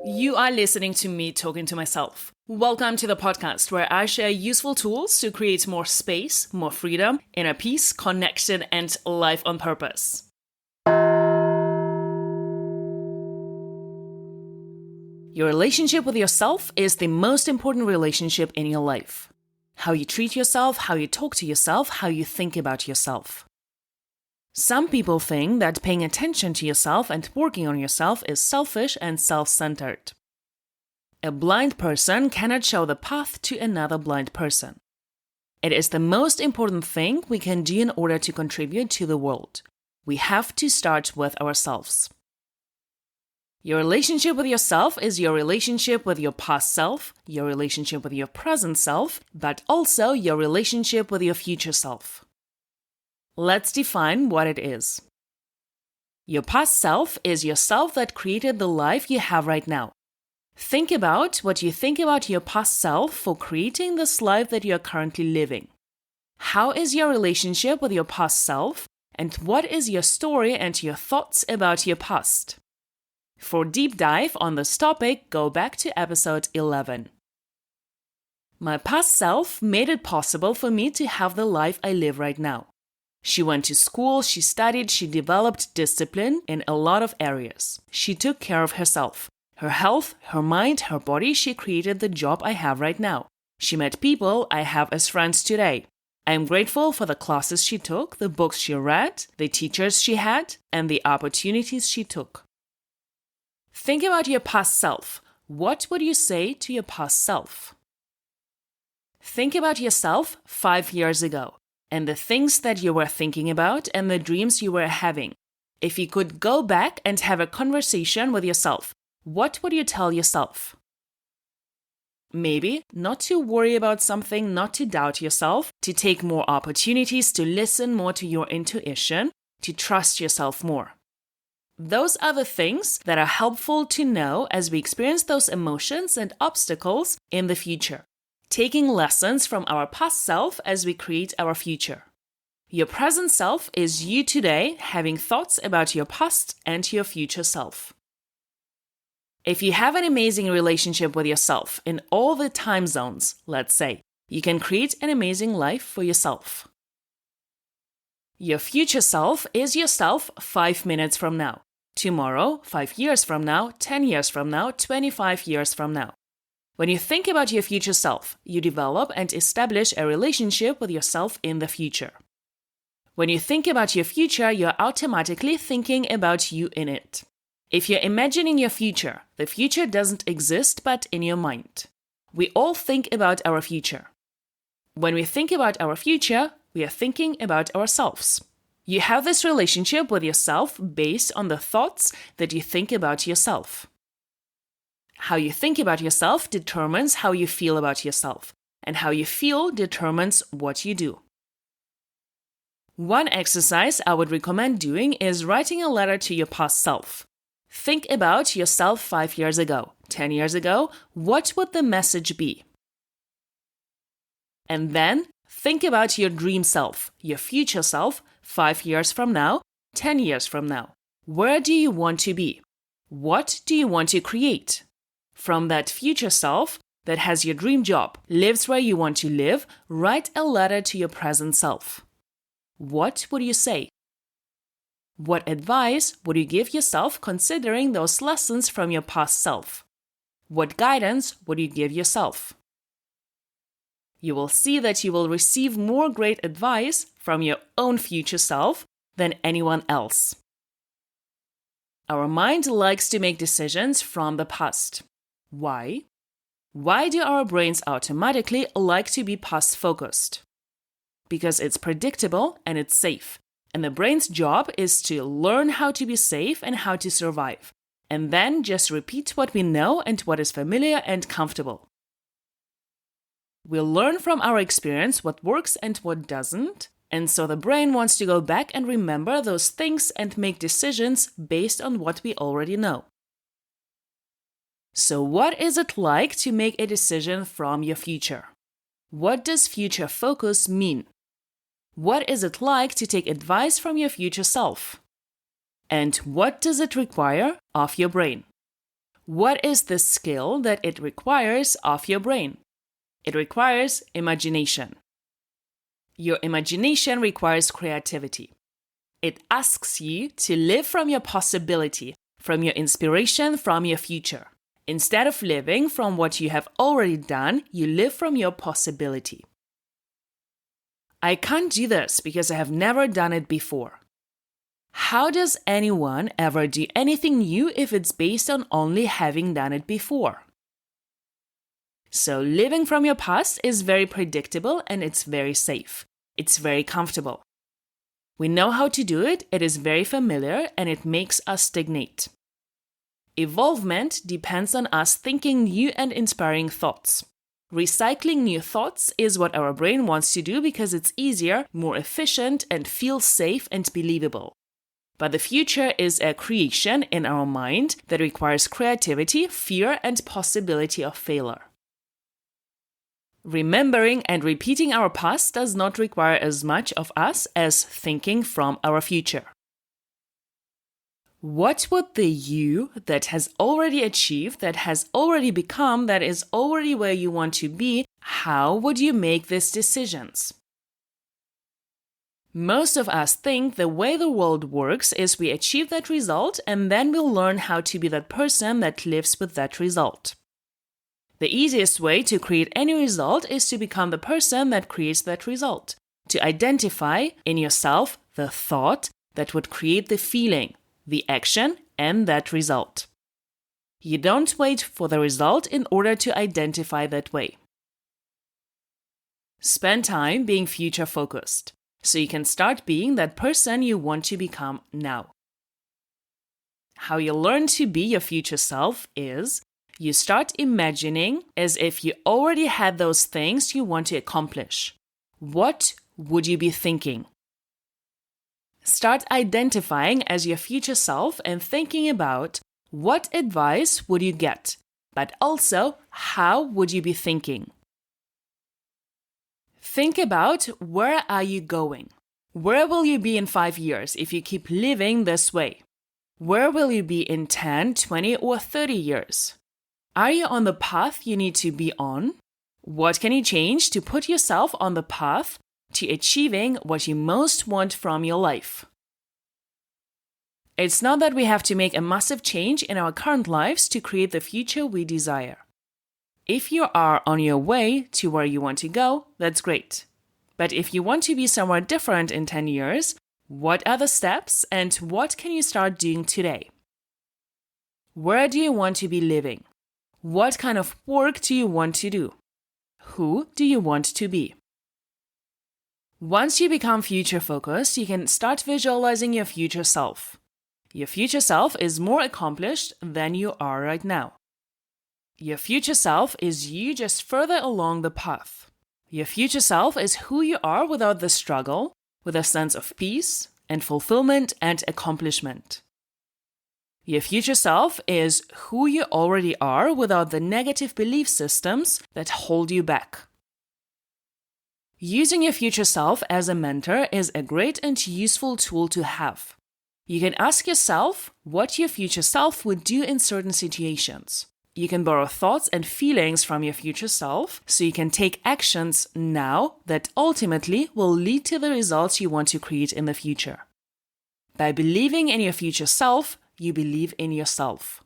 You are listening to me talking to myself. Welcome to the podcast where I share useful tools to create more space, more freedom, inner peace, connection, and life on purpose. Your relationship with yourself is the most important relationship in your life. How you treat yourself, how you talk to yourself, how you think about yourself. Some people think that paying attention to yourself and working on yourself is selfish and self-centered. A blind person cannot show the path to another blind person. It is the most important thing we can do in order to contribute to the world. We have to start with ourselves. Your relationship with yourself is your relationship with your past self, your relationship with your present self, but also your relationship with your future self. Let's define what it is. Your past self is yourself that created the life you have right now. Think about what you think about your past self for creating this life that you are currently living. How is your relationship with your past self, and what is your story and your thoughts about your past? For a deep dive on this topic, go back to episode 11. My past self made it possible for me to have the life I live right now. She went to school, she studied, she developed discipline in a lot of areas. She took care of herself. Her health, her mind, her body, she created the job I have right now. She met people I have as friends today. I am grateful for the classes she took, the books she read, the teachers she had, and the opportunities she took. Think about your past self. What would you say to your past self? Think about yourself 5 years ago. And the things that you were thinking about and the dreams you were having. If you could go back and have a conversation with yourself, what would you tell yourself? Maybe not to worry about something, not to doubt yourself, to take more opportunities, to listen more to your intuition, to trust yourself more. Those are the things that are helpful to know as we experience those emotions and obstacles in the future. Taking lessons from our past self as we create our future. Your present self is you today having thoughts about your past and your future self. If you have an amazing relationship with yourself in all the time zones, let's say, you can create an amazing life for yourself. Your future self is yourself 5 minutes from now, tomorrow, 5 years from now, 10 years from now, 25 years from now. When you think about your future self, you develop and establish a relationship with yourself in the future. When you think about your future, you're automatically thinking about you in it. If you're imagining your future, the future doesn't exist but in your mind. We all think about our future. When we think about our future, we are thinking about ourselves. You have this relationship with yourself based on the thoughts that you think about yourself. How you think about yourself determines how you feel about yourself, and how you feel determines what you do. One exercise I would recommend doing is writing a letter to your past self. Think about yourself 5 years ago, 10 years ago. What would the message be? And then think about your dream self, your future self, 5 years from now, 10 years from now. Where do you want to be? What do you want to create? From that future self that has your dream job, lives where you want to live, write a letter to your present self. What would you say? What advice would you give yourself considering those lessons from your past self? What guidance would you give yourself? You will see that you will receive more great advice from your own future self than anyone else. Our mind likes to make decisions from the past. Why? Why do our brains automatically like to be past-focused? Because it's predictable and it's safe. And the brain's job is to learn how to be safe and how to survive. And then just repeat what we know and what is familiar and comfortable. We'll learn from our experience what works and what doesn't. And so the brain wants to go back and remember those things and make decisions based on what we already know. So what is it like to make a decision from your future? What does future focus mean? What is it like to take advice from your future self? And what does it require of your brain? What is the skill that it requires of your brain? It requires imagination. Your imagination requires creativity. It asks you to live from your possibility, from your inspiration, from your future. Instead of living from what you have already done, you live from your possibility. I can't do this because I have never done it before. How does anyone ever do anything new if it's based on only having done it before? So living from your past is very predictable and it's very safe. It's very comfortable. We know how to do it, it is very familiar, and it makes us stagnate. Evolvement depends on us thinking new and inspiring thoughts. Recycling new thoughts is what our brain wants to do because it's easier, more efficient, and feels safe and believable. But the future is a creation in our mind that requires creativity, fear, and possibility of failure. Remembering and repeating our past does not require as much of us as thinking from our future. What would the you that has already achieved, that has already become, that is already where you want to be, how would you make these decisions? Most of us think the way the world works is we achieve that result and then we'll learn how to be that person that lives with that result. The easiest way to create any result is to become the person that creates that result, to identify in yourself the thought that would create the feeling, the action, and that result. You don't wait for the result in order to identify that way. Spend time being future-focused, so you can start being that person you want to become now. How you learn to be your future self is you start imagining as if you already had those things you want to accomplish. What would you be thinking? Start identifying as your future self and thinking about what advice would you get, but also how would you be thinking? Think about where are you going? Where will you be in 5 years if you keep living this way? Where will you be in 10, 20, or 30 years? Are you on the path you need to be on? What can you change to put yourself on the path to achieving what you most want from your life? It's not that we have to make a massive change in our current lives to create the future we desire. If you are on your way to where you want to go, that's great. But if you want to be somewhere different in 10 years, what are the steps and what can you start doing today? Where do you want to be living? What kind of work do you want to do? Who do you want to be? Once you become future-focused, you can start visualizing your future self. Your future self is more accomplished than you are right now. Your future self is you just further along the path. Your future self is who you are without the struggle, with a sense of peace and fulfillment and accomplishment. Your future self is who you already are without the negative belief systems that hold you back. Using your future self as a mentor is a great and useful tool to have. You can ask yourself what your future self would do in certain situations. You can borrow thoughts and feelings from your future self so you can take actions now that ultimately will lead to the results you want to create in the future. By believing in your future self, you believe in yourself.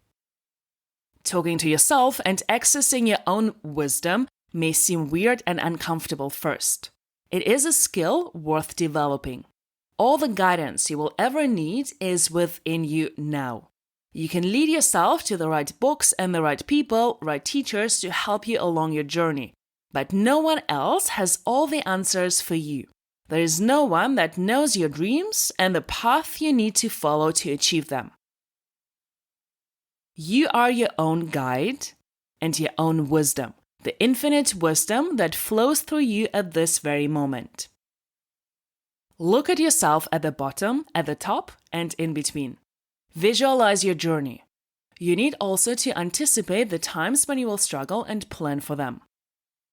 Talking to yourself and accessing your own wisdom may seem weird and uncomfortable first. It is a skill worth developing. All the guidance you will ever need is within you now. You can lead yourself to the right books and the right people, right teachers to help you along your journey. But no one else has all the answers for you. There is no one that knows your dreams and the path you need to follow to achieve them. You are your own guide and your own wisdom, the infinite wisdom that flows through you at this very moment. Look at yourself at the bottom, at the top, and in between. Visualize your journey. You need also to anticipate the times when you will struggle and plan for them.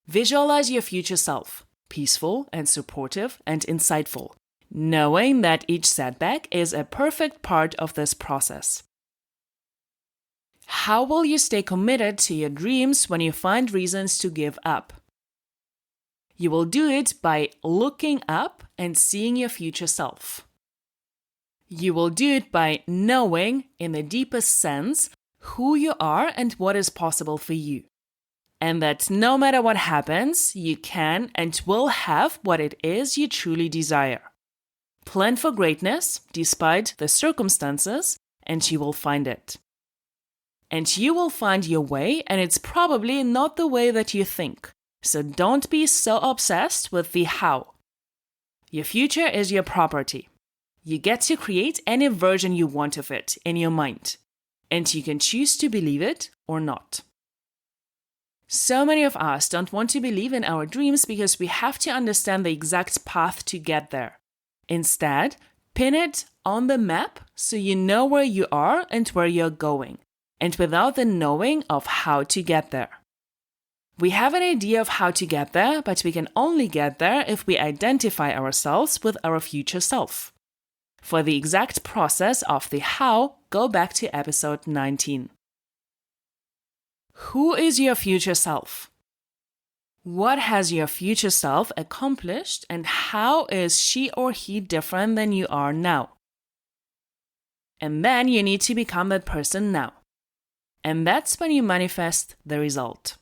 Visualize your future self, peaceful and supportive and insightful, knowing that each setback is a perfect part of this process. How will you stay committed to your dreams when you find reasons to give up? You will do it by looking up and seeing your future self. You will do it by knowing, in the deepest sense, who you are and what is possible for you. And that no matter what happens, you can and will have what it is you truly desire. Plan for greatness despite the circumstances, and you will find it. And you will find your way, and it's probably not the way that you think. So don't be so obsessed with the how. Your future is your property. You get to create any version you want of it in your mind, and you can choose to believe it or not. So many of us don't want to believe in our dreams because we have to understand the exact path to get there. Instead, pin it on the map so you know where you are and where you're going, and without the knowing of how to get there. We have an idea of how to get there, but we can only get there if we identify ourselves with our future self. For the exact process of the how, go back to episode 19. Who is your future self? What has your future self accomplished, and how is she or he different than you are now? And then you need to become that person now. And that's when you manifest the result.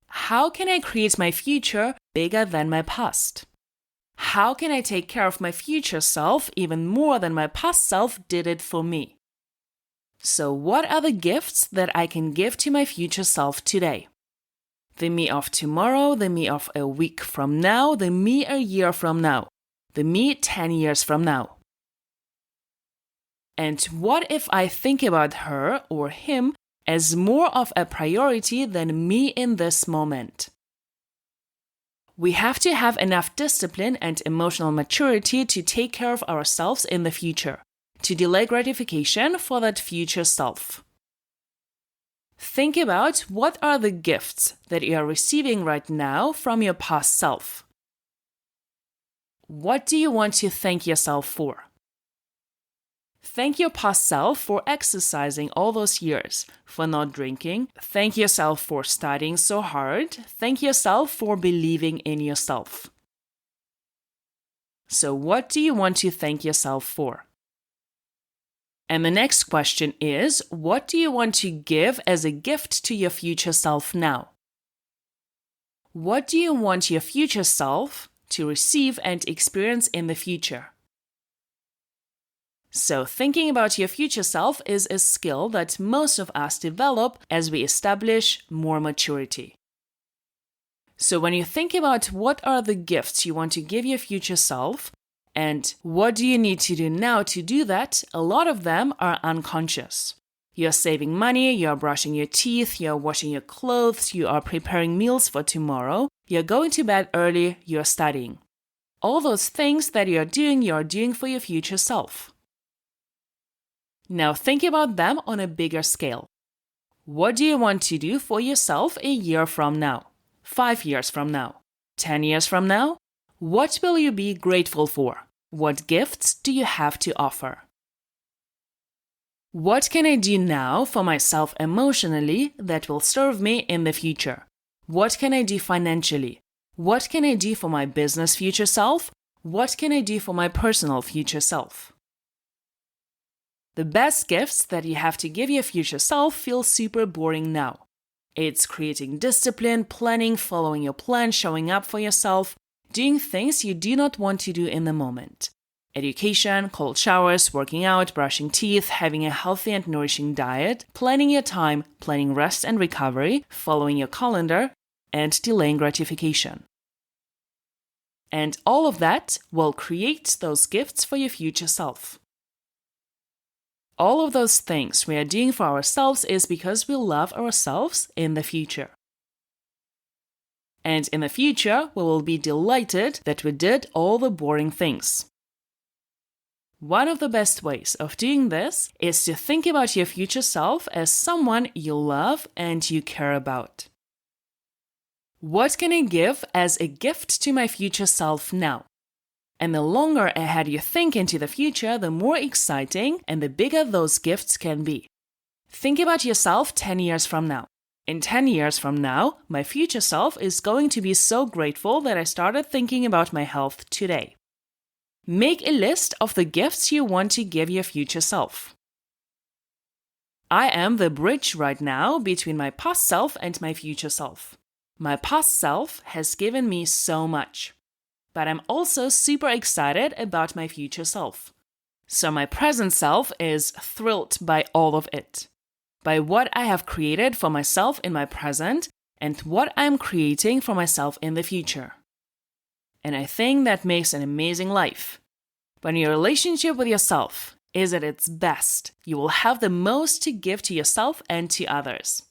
How can I create my future bigger than my past? How can I take care of my future self even more than my past self did it for me? So what are the gifts that I can give to my future self today? The me of tomorrow, the me of a week from now, the me a year from now, the me 10 years from now. And what if I think about her or him as more of a priority than me in this moment? We have to have enough discipline and emotional maturity to take care of ourselves in the future, to delay gratification for that future self. Think about what are the gifts that you are receiving right now from your past self. What do you want to thank yourself for? Thank your past self for exercising all those years, for not drinking. Thank yourself for studying so hard. Thank yourself for believing in yourself. So what do you want to thank yourself for? And the next question is, what do you want to give as a gift to your future self now? What do you want your future self to receive and experience in the future? So thinking about your future self is a skill that most of us develop as we establish more maturity. So when you think about what are the gifts you want to give your future self, and what do you need to do now to do that, a lot of them are unconscious. You're saving money, you're brushing your teeth, you're washing your clothes, you are preparing meals for tomorrow, you're going to bed early, you're studying. All those things that you're doing for your future self. Now think about them on a bigger scale. What do you want to do for yourself a year from now, 5 years from now, 10 years from now? What will you be grateful for? What gifts do you have to offer? What can I do now for myself emotionally that will serve me in the future? What can I do financially? What can I do for my business future self? What can I do for my personal future self? The best gifts that you have to give your future self feel super boring now. It's creating discipline, planning, following your plan, showing up for yourself, doing things you do not want to do in the moment. Education, cold showers, working out, brushing teeth, having a healthy and nourishing diet, planning your time, planning rest and recovery, following your calendar, and delaying gratification. And all of that will create those gifts for your future self. All of those things we are doing for ourselves is because we love ourselves in the future. And in the future, we will be delighted that we did all the boring things. One of the best ways of doing this is to think about your future self as someone you love and you care about. What can I give as a gift to my future self now? And the longer ahead you think into the future, the more exciting and the bigger those gifts can be. Think about yourself 10 years from now. In 10 years from now, my future self is going to be so grateful that I started thinking about my health today. Make a list of the gifts you want to give your future self. I am the bridge right now between my past self and my future self. My past self has given me so much, but I'm also super excited about my future self. So my present self is thrilled by all of it, by what I have created for myself in my present and what I'm creating for myself in the future. And I think that makes an amazing life. When your relationship with yourself is at its best, you will have the most to give to yourself and to others.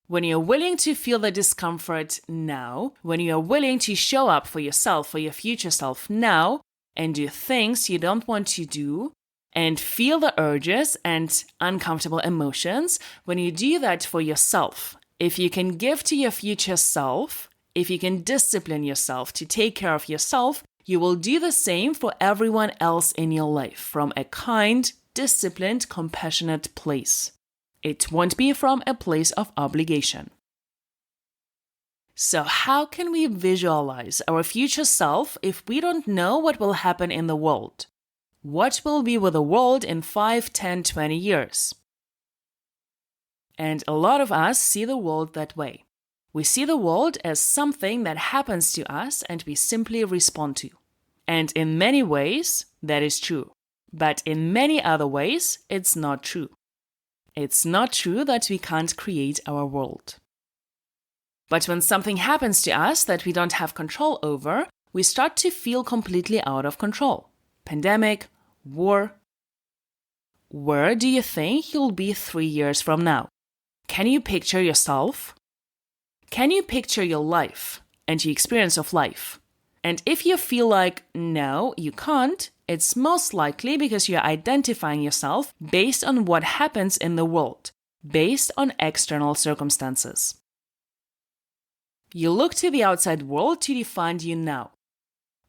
When you're willing to feel the discomfort now, when you're willing to show up for yourself, for your future self now, and do things you don't want to do, and feel the urges and uncomfortable emotions, when you do that for yourself, if you can give to your future self, if you can discipline yourself to take care of yourself, you will do the same for everyone else in your life from a kind, disciplined, compassionate place. It won't be from a place of obligation. So how can we visualize our future self if we don't know what will happen in the world? What will be with the world in 5, 10, 20 years? And a lot of us see the world that way. We see the world as something that happens to us and we simply respond to. And in many ways, that is true. But in many other ways, it's not true. It's not true that we can't create our world. But when something happens to us that we don't have control over, we start to feel completely out of control. Pandemic, war. Where do you think you'll be 3 years from now? Can you picture yourself? Can you picture your life and your experience of life? And if you feel like, no, you can't, it's most likely because you're identifying yourself based on what happens in the world, based on external circumstances. You look to the outside world to define you now,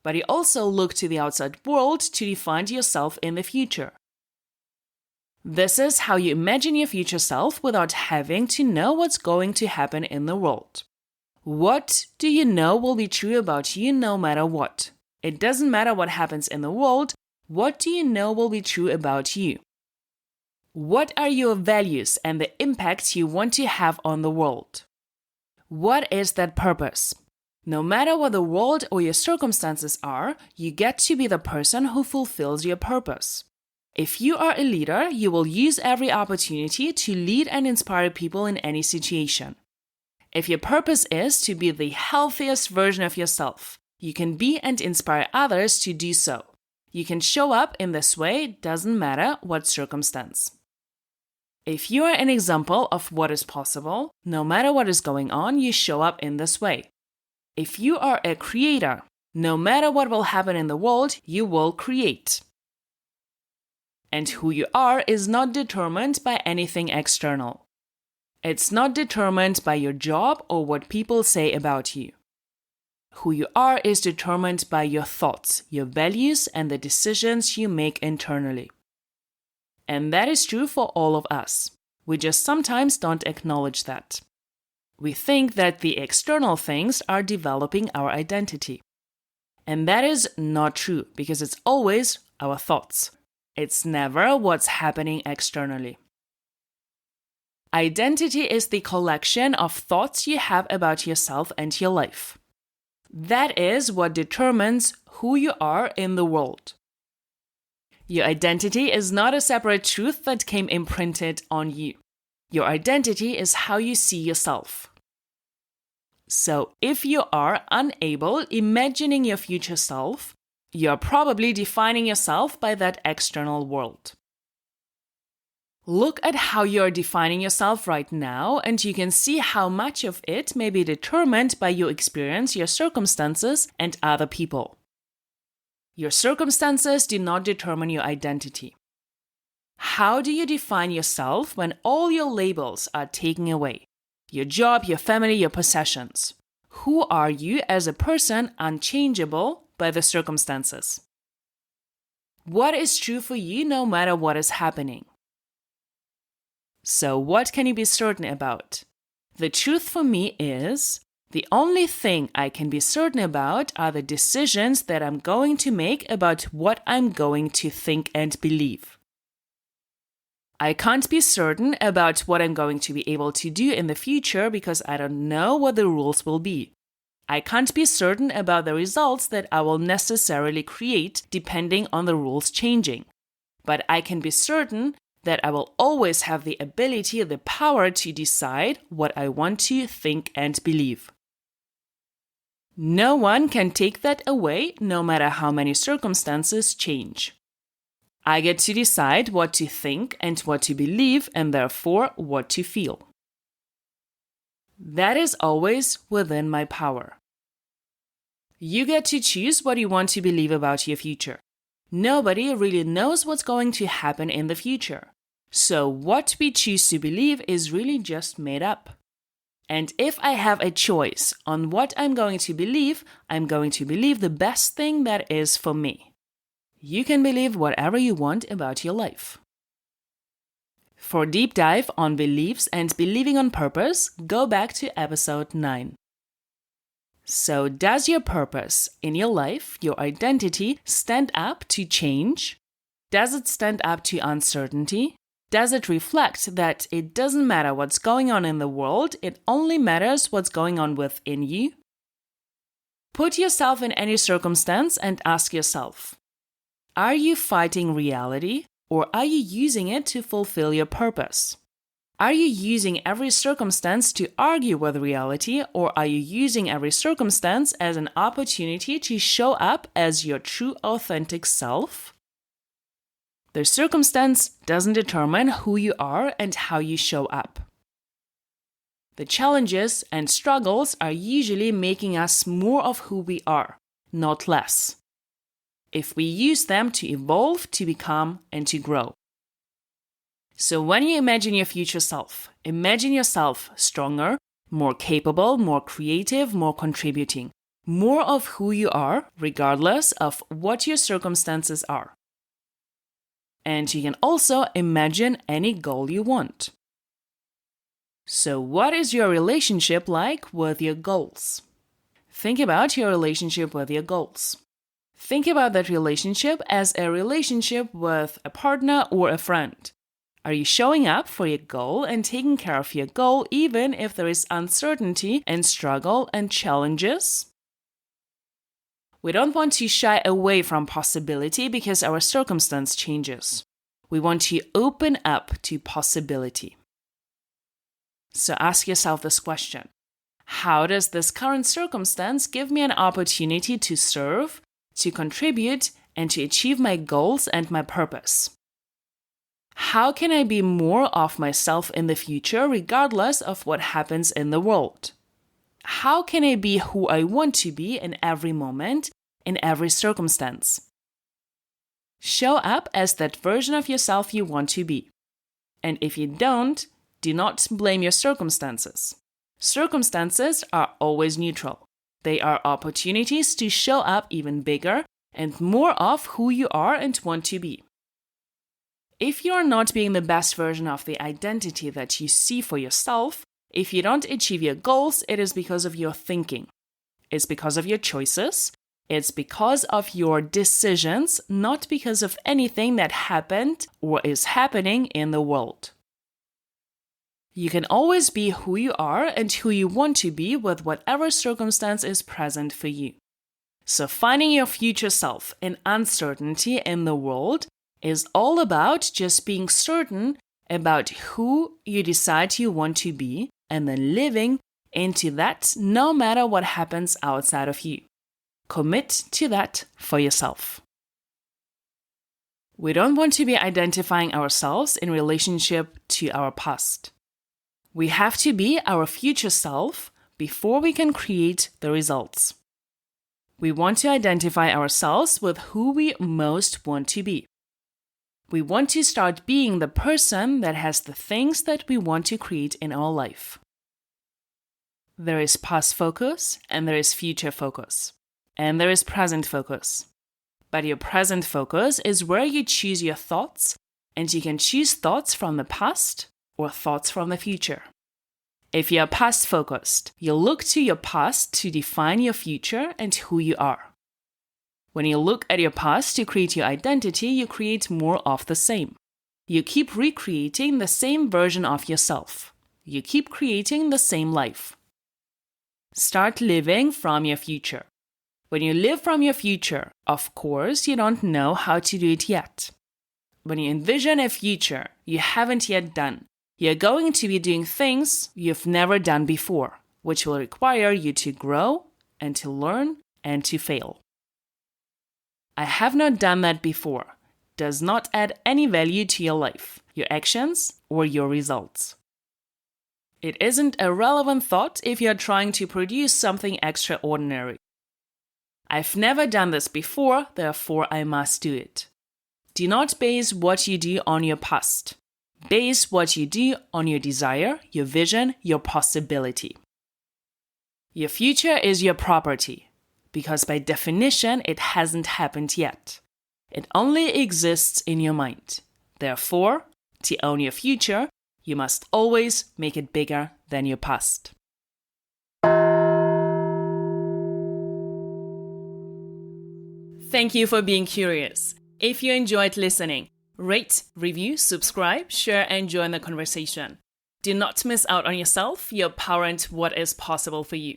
but you also look to the outside world to define yourself in the future. This is how you imagine your future self without having to know what's going to happen in the world. What do you know will be true about you no matter what? It doesn't matter what happens in the world. What do you know will be true about you? What are your values and the impacts you want to have on the world? What is that purpose? No matter what the world or your circumstances are, you get to be the person who fulfills your purpose. If you are a leader, you will use every opportunity to lead and inspire people in any situation. If your purpose is to be the healthiest version of yourself, you can be and inspire others to do so. You can show up in this way, doesn't matter what circumstance. If you are an example of what is possible, no matter what is going on, you show up in this way. If you are a creator, no matter what will happen in the world, you will create. And who you are is not determined by anything external. It's not determined by your job or what people say about you. Who you are is determined by your thoughts, your values, and the decisions you make internally. And that is true for all of us. We just sometimes don't acknowledge that. We think that the external things are developing our identity. And that is not true because it's always our thoughts. It's never what's happening externally. Identity is the collection of thoughts you have about yourself and your life. That is what determines who you are in the world. Your identity is not a separate truth that came imprinted on you. Your identity is how you see yourself. So if you are unable imagining your future self, you're probably defining yourself by that external world. Look at how you're defining yourself right now, and you can see how much of it may be determined by your experience, your circumstances, and other people. Your circumstances do not determine your identity. How do you define yourself when all your labels are taken away? Your job, your family, your possessions. Who are you as a person unchangeable by the circumstances? What is true for you no matter what is happening? So what can you be certain about? The truth for me is, the only thing I can be certain about are the decisions that I'm going to make about what I'm going to think and believe. I can't be certain about what I'm going to be able to do in the future because I don't know what the rules will be. I can't be certain about the results that I will necessarily create depending on the rules changing. But I can be certain that I will always have the ability, the power to decide what I want to think and believe. No one can take that away, no matter how many circumstances change. I get to decide what to think and what to believe, and therefore what to feel. That is always within my power. You get to choose what you want to believe about your future. Nobody really knows what's going to happen in the future. So what we choose to believe is really just made up. And if I have a choice on what I'm going to believe, I'm going to believe the best thing that is for me. You can believe whatever you want about your life. For a deep dive on beliefs and believing on purpose, go back to episode 9. So, does your purpose in your life, your identity, stand up to change? Does it stand up to uncertainty? Does it reflect that it doesn't matter what's going on in the world, it only matters what's going on within you? Put yourself in any circumstance and ask yourself, are you fighting reality or are you using it to fulfill your purpose? Are you using every circumstance to argue with reality or are you using every circumstance as an opportunity to show up as your true authentic self? The circumstance doesn't determine who you are and how you show up. The challenges and struggles are usually making us more of who we are, not less. If we use them to evolve, to become, and to grow. So when you imagine your future self, imagine yourself stronger, more capable, more creative, more contributing, more of who you are, regardless of what your circumstances are. And you can also imagine any goal you want. So what is your relationship like with your goals? Think about your relationship with your goals. Think about that relationship as a relationship with a partner or a friend. Are you showing up for your goal and taking care of your goal even if there is uncertainty and struggle and challenges? We don't want to shy away from possibility because our circumstance changes. We want to open up to possibility. So ask yourself this question. How does this current circumstance give me an opportunity to serve, to contribute, and to achieve my goals and my purpose? How can I be more of myself in the future regardless of what happens in the world? How can I be who I want to be in every moment, in every circumstance? Show up as that version of yourself you want to be. And if you don't, do not blame your circumstances. Circumstances are always neutral. They are opportunities to show up even bigger and more of who you are and want to be. If you are not being the best version of the identity that you see for yourself, if you don't achieve your goals, it is because of your thinking. It's because of your choices. It's because of your decisions, not because of anything that happened or is happening in the world. You can always be who you are and who you want to be with whatever circumstance is present for you. So finding your future self in uncertainty in the world is all about just being certain about who you decide you want to be and then living into that no matter what happens outside of you. Commit to that for yourself. We don't want to be identifying ourselves in relationship to our past. We have to be our future self before we can create the results. We want to identify ourselves with who we most want to be. We want to start being the person that has the things that we want to create in our life. There is past focus and there is future focus. And there is present focus. But your present focus is where you choose your thoughts, and you can choose thoughts from the past, or thoughts from the future. If you are past-focused, you look to your past to define your future and who you are. When you look at your past to create your identity, you create more of the same. You keep recreating the same version of yourself. You keep creating the same life. Start living from your future. When you live from your future, of course, you don't know how to do it yet. When you envision a future you haven't yet done, you're going to be doing things you've never done before, which will require you to grow and to learn and to fail. I have not done that before does not add any value to your life, your actions, or your results. It isn't a relevant thought if you're trying to produce something extraordinary. I've never done this before, therefore I must do it. Do not base what you do on your past. Base what you do on your desire, your vision, your possibility. Your future is your property, because by definition it hasn't happened yet. It only exists in your mind. Therefore, to own your future, you must always make it bigger than your past. Thank you for being curious. If you enjoyed listening, rate, review, subscribe, share, and join the conversation. Do not miss out on yourself, your power, and what is possible for you.